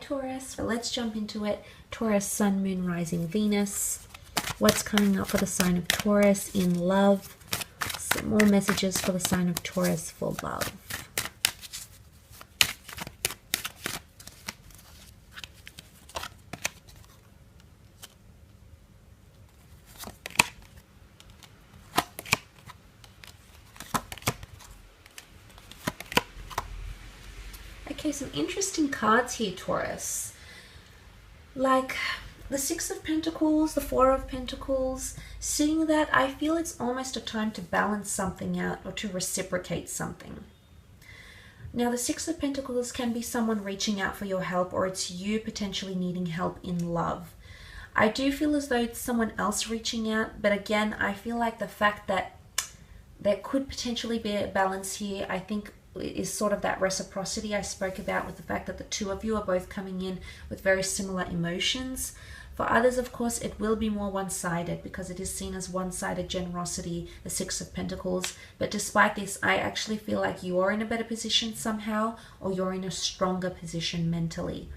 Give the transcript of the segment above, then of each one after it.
Taurus. So let's jump into it. Taurus, Sun, Moon, Rising, Venus. What's coming up for the sign of Taurus in love? Some more messages for the sign of Taurus for love. Okay, some interesting cards here, Taurus. Like the Six of Pentacles, the Four of Pentacles. Seeing that, I feel it's almost a time to balance something out or to reciprocate something. Now, the Six of Pentacles can be someone reaching out for your help, or it's you potentially needing help in love. I do feel as though it's someone else reaching out, but again, I feel like the fact that there could potentially be a balance here, I think is sort of that reciprocity I spoke about, with the fact that the two of you are both coming in with very similar emotions. For others, of course, it will be more one-sided because it is seen as one-sided generosity, the Six of Pentacles. But despite this, I actually feel like you're in a better position somehow, or you're in a stronger position mentally.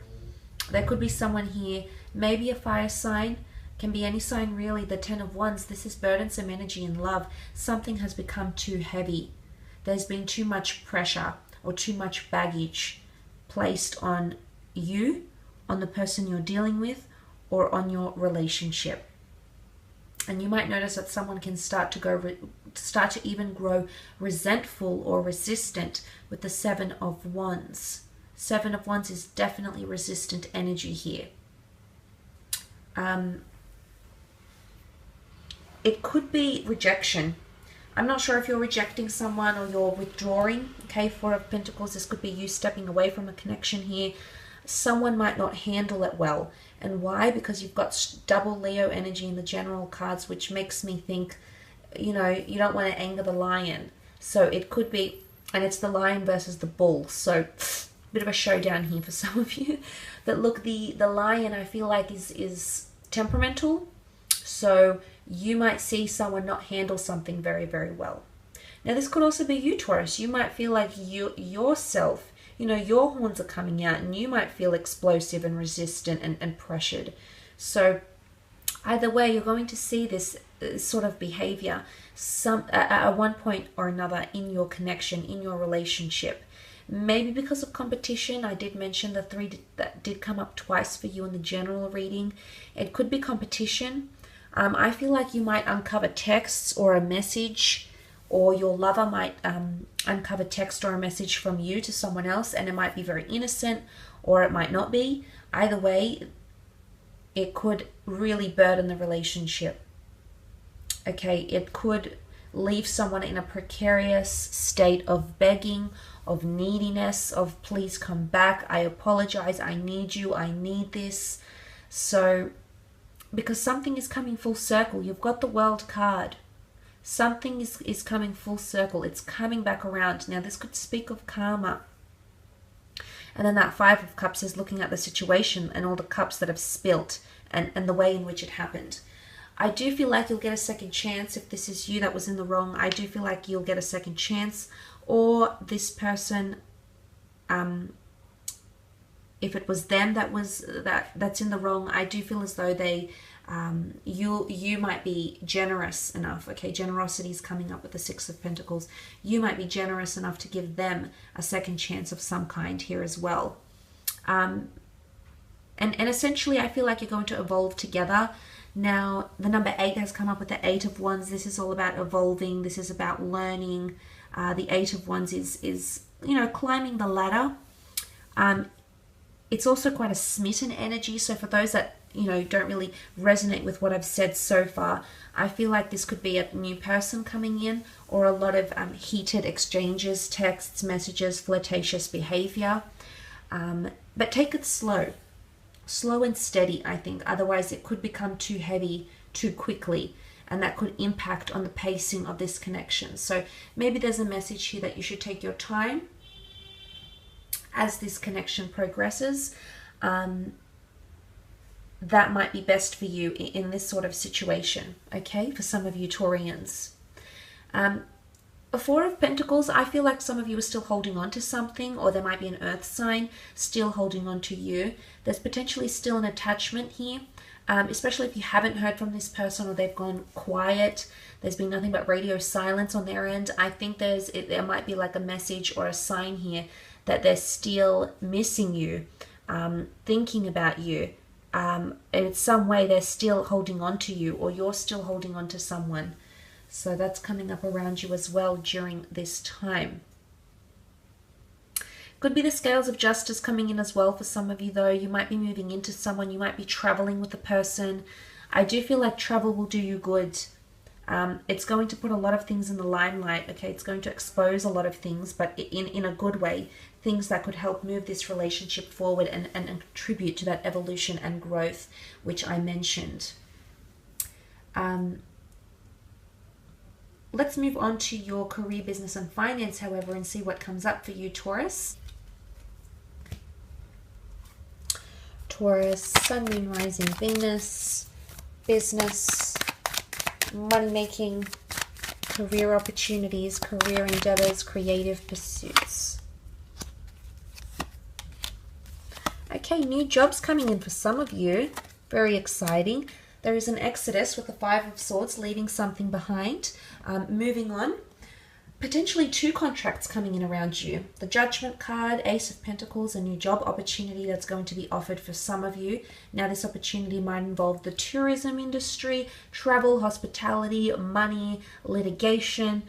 There could be someone here, maybe a fire sign, can be any sign really. The Ten of Wands, this is burdensome energy in love. Something has become too heavy. There's been too much pressure or too much baggage placed on you, on the person you're dealing with, or on your relationship. And you might notice that someone can start to even grow resentful or resistant with the Seven of Wands. Seven of Wands is definitely resistant energy here. It could be rejection. I'm not sure if you're rejecting someone or you're withdrawing. Okay, Four of Pentacles, this could be you stepping away from a connection here. Someone might not handle it well. And why? Because you've got double Leo energy in the general cards, which makes me think, you know, you don't want to anger the lion. So it could be, and it's the lion versus the bull. So bit of a showdown here for some of you. But look, the lion, I feel like is temperamental. So you might see someone not handle something very, very well. Now, this could also be you, Taurus. You might feel like yourself, you know, your horns are coming out, and you might feel explosive and resistant and pressured. So either way, you're going to see this sort of behavior at one point or another in your connection, in your relationship. Maybe because of competition. I did mention the three that did come up twice for you in the general reading. It could be competition. I feel like you might uncover texts or a message, or your lover might uncover text or a message from you to someone else, and it might be very innocent or it might not be. Either way, it could really burden the relationship. Okay, it could leave someone in a precarious state of begging, of neediness, of please come back, I apologize, I need you, I need this. So because something is coming full circle. You've got the World card. Something is coming full circle. It's coming back around. Now, this could speak of karma. And then that Five of Cups is looking at the situation and all the cups that have spilt and the way in which it happened. I do feel like you'll get a second chance if this is you that was in the wrong. I do feel like you'll get a second chance. Or this person, if it was them that's in the wrong, I do feel as though they, you might be generous enough. Okay, generosity is coming up with the Six of Pentacles. You might be generous enough to give them a second chance of some kind here as well. And essentially, I feel like you're going to evolve together. Now, the number 8 has come up with the Eight of Wands. This is all about evolving. This is about learning. The Eight of Wands is you know, climbing the ladder. It's also quite a smitten energy. So for those that, you know, don't really resonate with what I've said so far, I feel like this could be a new person coming in, or a lot of heated exchanges, texts, messages, flirtatious behavior. But take it slow. Slow and steady, I think. Otherwise, it could become too heavy too quickly, and that could impact on the pacing of this connection. So maybe there's a message here that you should take your time as this connection progresses. That might be best for you in this sort of situation, okay, for some of you Taurians. A Four of Pentacles, I feel like some of you are still holding on to something, or there might be an earth sign still holding on to you. There's potentially still an attachment here, especially if you haven't heard from this person or they've gone quiet. There's been nothing but radio silence on their end. I think there might be like a message or a sign here that they're still missing you, thinking about you. In some way they're still holding on to you, or you're still holding on to someone. So that's coming up around you as well during this time. Could be the scales of justice coming in as well for some of you though. You might be moving into someone, you might be traveling with a person. I do feel like travel will do you good. It's going to put a lot of things in the limelight, okay? It's going to expose a lot of things, but in a good way. Things that could help move this relationship forward and contribute to that evolution and growth, which I mentioned. Let's move on to your career, business, and finance, however, and see what comes up for you, Taurus. Taurus, Sun, Moon, Rising, Venus, business, money-making, career opportunities, career endeavors, creative pursuits. Okay, new jobs coming in for some of you. Very exciting. There is an exodus with the Five of Swords, leaving something behind, moving on. Potentially 2 contracts coming in around you. The Judgment card, Ace of Pentacles, a new job opportunity that's going to be offered for some of you. Now this opportunity might involve the tourism industry, travel, hospitality, money, litigation,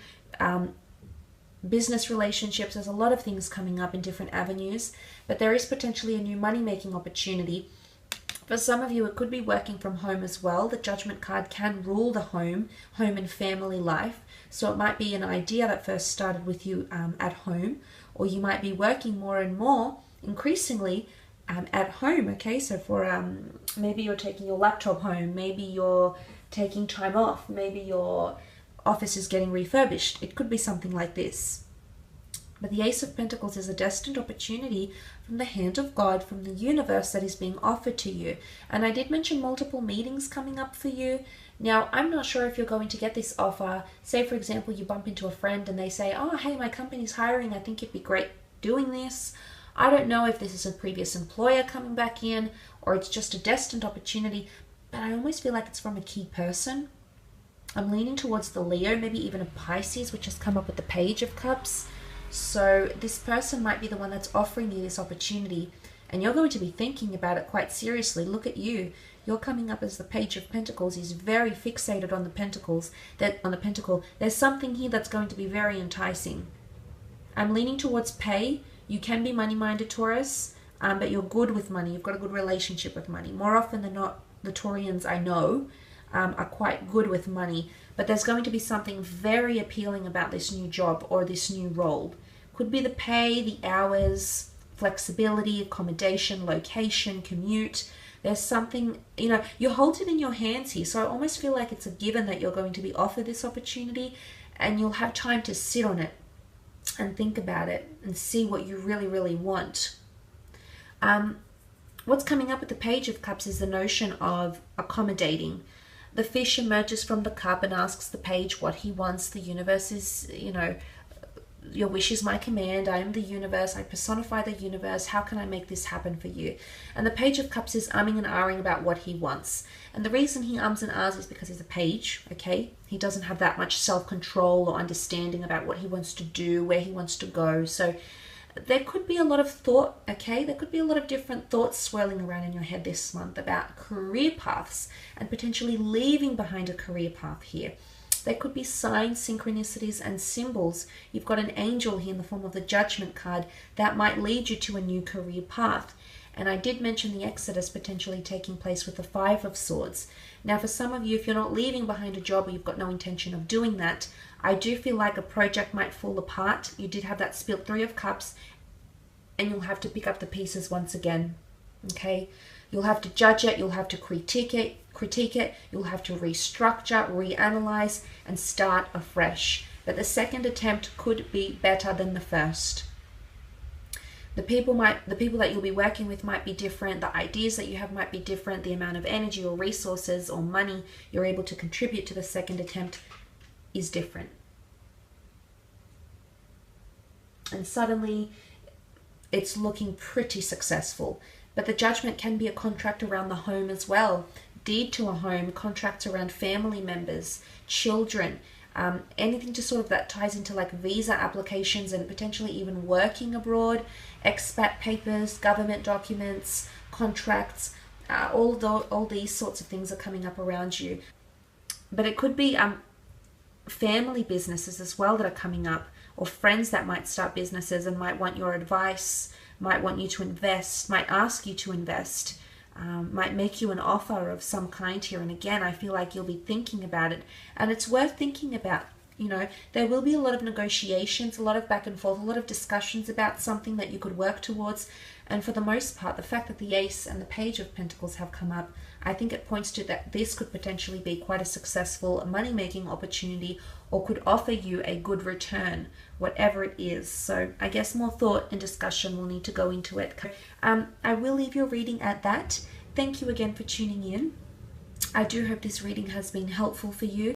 business relationships. There's a lot of things coming up in different avenues, but there is potentially a new money-making opportunity. For some of you, it could be working from home as well. The Judgment card can rule the home and family life. So it might be an idea that first started with you at home, or you might be working more and more, increasingly, at home, okay? So for maybe you're taking your laptop home, maybe you're taking time off, maybe your office is getting refurbished. It could be something like this. But the Ace of Pentacles is a destined opportunity from the hand of God, from the universe, that is being offered to you. And I did mention multiple meetings coming up for you. Now, I'm not sure if you're going to get this offer. Say, for example, you bump into a friend and they say, oh, hey, my company's hiring. I think it'd be great doing this. I don't know if this is a previous employer coming back in or it's just a destined opportunity, but I almost feel like it's from a key person. I'm leaning towards the Leo, maybe even a Pisces, which has come up with the Page of Cups. So this person might be the one that's offering you this opportunity, and you're going to be thinking about it quite seriously. Look at you. You're coming up as the Page of Pentacles. He's very fixated on the pentacles. There's something here that's going to be very enticing. I'm leaning towards pay. You can be money-minded, Taurus, but you're good with money. You've got a good relationship with money. More often than not, the Taurians I know are quite good with money, but there's going to be something very appealing about this new job or this new role. Could be the pay, the hours, flexibility, accommodation, location, commute. There's something, you hold it in your hands here, so I almost feel like it's a given that you're going to be offered this opportunity, and you'll have time to sit on it and think about it and see what you really, really want. What's coming up with the Page of Cups is the notion of accommodating. The fish emerges from the cup and asks the page what he wants. The universe is, your wish is my command. I am the universe. I personify the universe. How can I make this happen for you? And the Page of Cups is umming and ahhing about what he wants. And the reason he ums and ahs is because he's a page, okay? He doesn't have that much self-control or understanding about what he wants to do, where he wants to go. So there could be a lot of thought, okay? There could be a lot of different thoughts swirling around in your head this month about career paths and potentially leaving behind a career path here. There could be signs, synchronicities, and symbols. You've got an angel here in the form of the Judgment card that might lead you to a new career path. And I did mention the exodus potentially taking place with the Five of Swords. Now, for some of you, if you're not leaving behind a job or you've got no intention of doing that, I do feel like a project might fall apart. You did have that split Three of Cups, and you'll have to pick up the pieces once again, okay? You'll have to judge it, you'll have to critique it, you'll have to restructure, reanalyze, and start afresh. But the second attempt could be better than the first. The people that you'll be working with might be different, the ideas that you have might be different, the amount of energy or resources or money you're able to contribute to the second attempt is different. and suddenly it's looking pretty successful. But the Judgment can be a contract around the home as well. Deed to a home, contracts around family members, children, anything just sort of that ties into like visa applications and potentially even working abroad, expat papers, government documents, contracts, all these sorts of things are coming up around you. But it could be family businesses as well that are coming up, or friends that might start businesses and might want your advice, might want you to invest, might ask you to invest, might make you an offer of some kind here. And again, I feel like you'll be thinking about it, and it's worth thinking about. You know, there will be a lot of negotiations, a lot of back and forth, a lot of discussions about something that you could work towards. And for the most part, the fact that the Ace and the Page of Pentacles have come up, I think it points to that this could potentially be quite a successful money-making opportunity, or could offer you a good return, whatever it is. So I guess more thought and discussion will need to go into it. I will leave your reading at that. Thank you again for tuning in. I do hope this reading has been helpful for you.